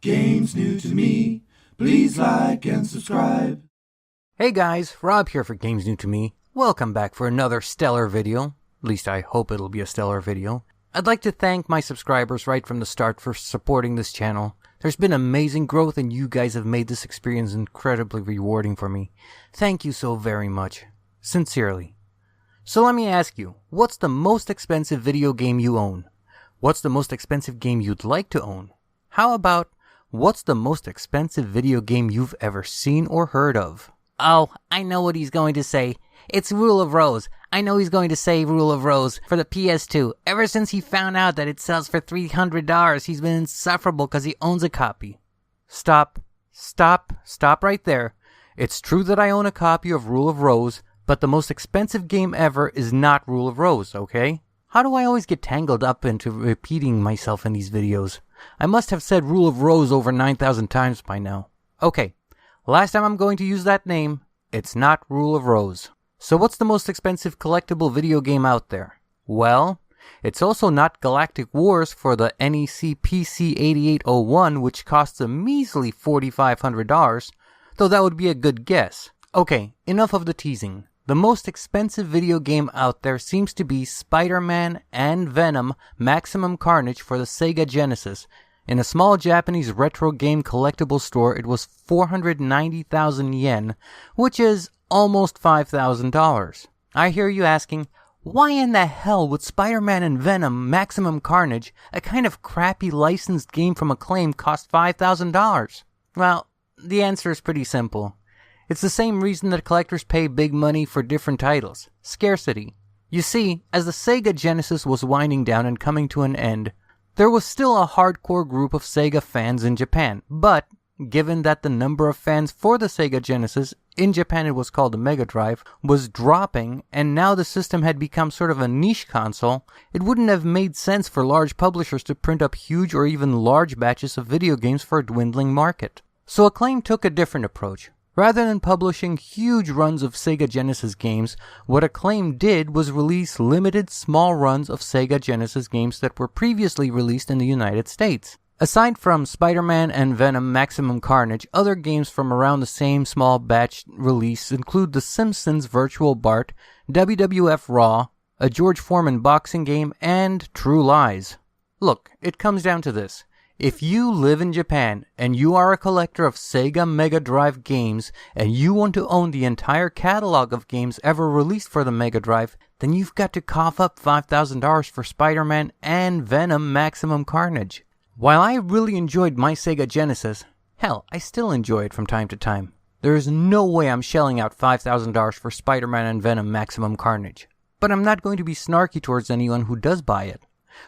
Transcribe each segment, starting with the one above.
Games new to me. Please like and subscribe. Hey guys, Rob here for Games New to Me. Welcome back for another stellar video. At least I hope it'll be a stellar video. I'd like to thank my subscribers right from the start for supporting this channel. There's been amazing growth and you guys have made this experience incredibly rewarding for me. Thank you so very much. Sincerely. So let me ask you, what's the most expensive video game you own? What's the most expensive game you'd like to own? How about, what's the most expensive video game you've ever seen or heard of? Oh, I know what he's going to say. It's Rule of Rose. I know he's going to say Rule of Rose for the PS2. Ever since he found out that it sells for $300, he's been insufferable because he owns a copy. Stop right there. It's true that I own a copy of Rule of Rose, but the most expensive game ever is not Rule of Rose, okay? How do I always get tangled up into repeating myself in these videos? I must have said Rule of Rose over 9,000 times by now. Okay, last time I'm going to use that name, it's not Rule of Rose. So what's the most expensive collectible video game out there? Well, it's also not Galactic Wars for the NEC PC 8801, which costs a measly $4,500, though that would be a good guess. Okay, enough of the teasing. The most expensive video game out there seems to be Spider-Man and Venom Maximum Carnage for the Sega Genesis. In a small Japanese retro game collectible store, it was 490,000 yen, which is almost $5,000. I hear you asking, why in the hell would Spider-Man and Venom Maximum Carnage, a kind of crappy licensed game from Acclaim, cost $5,000? Well, the answer is pretty simple. It's the same reason that collectors pay big money for different titles. Scarcity. You see, as the Sega Genesis was winding down and coming to an end, there was still a hardcore group of Sega fans in Japan, but given that the number of fans for the Sega Genesis, in Japan it was called the Mega Drive, was dropping, and now the system had become sort of a niche console, it wouldn't have made sense for large publishers to print up huge or even large batches of video games for a dwindling market. So Acclaim took a different approach. Rather than publishing huge runs of Sega Genesis games, what Acclaim did was release limited small runs of Sega Genesis games that were previously released in the United States. Aside from Spider-Man and Venom Maximum Carnage, other games from around the same small batch release include The Simpsons Virtual Bart, WWF Raw, a George Foreman boxing game, and True Lies. Look, it comes down to this. If you live in Japan and you are a collector of Sega Mega Drive games and you want to own the entire catalog of games ever released for the Mega Drive, then you've got to cough up $5,000 for Spider-Man and Venom Maximum Carnage. While I really enjoyed my Sega Genesis, hell, I still enjoy it from time to time, there is no way I'm shelling out $5,000 for Spider-Man and Venom Maximum Carnage. But I'm not going to be snarky towards anyone who does buy it.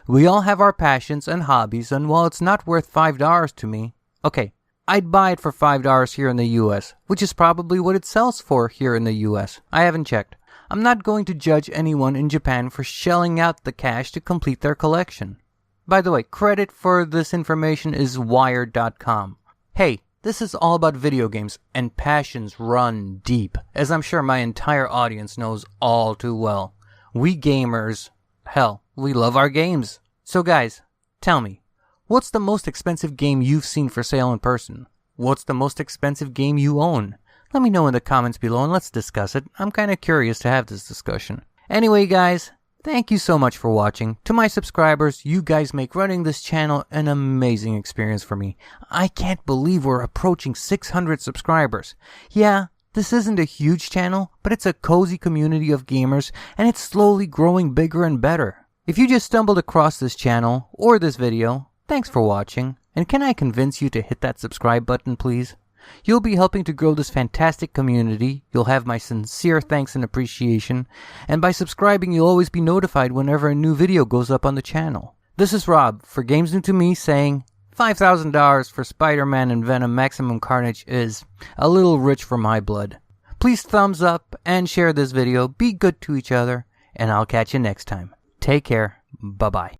We all have our passions and hobbies, and while it's not worth $5 to me, okay, I'd buy it for $5 here in the US, which is probably what it sells for here in the US. I haven't checked. I'm not going to judge anyone in Japan for shelling out the cash to complete their collection. By the way, credit for this information is Wired.com. Hey, this is all about video games, and passions run deep, as I'm sure my entire audience knows all too well. We gamers, hell, we love our games. So guys, tell me, what's the most expensive game you've seen for sale in person? What's the most expensive game you own? Let me know in the comments below and let's discuss it. I'm kind of curious to have this discussion. Anyway guys, thank you so much for watching. To my subscribers, you guys make running this channel an amazing experience for me. I can't believe we're approaching 600 subscribers. Yeah, this isn't a huge channel, but it's a cozy community of gamers, and it's slowly growing bigger and better. If you just stumbled across this channel, or this video, thanks for watching, and can I convince you to hit that subscribe button please? You'll be helping to grow this fantastic community, you'll have my sincere thanks and appreciation, and by subscribing you'll always be notified whenever a new video goes up on the channel. This is Rob, for Games New to Me, saying $5,000 for Spider-Man and Venom Maximum Carnage is a little rich for my blood. Please thumbs up and share this video, be good to each other, and I'll catch you next time. Take care, bye-bye.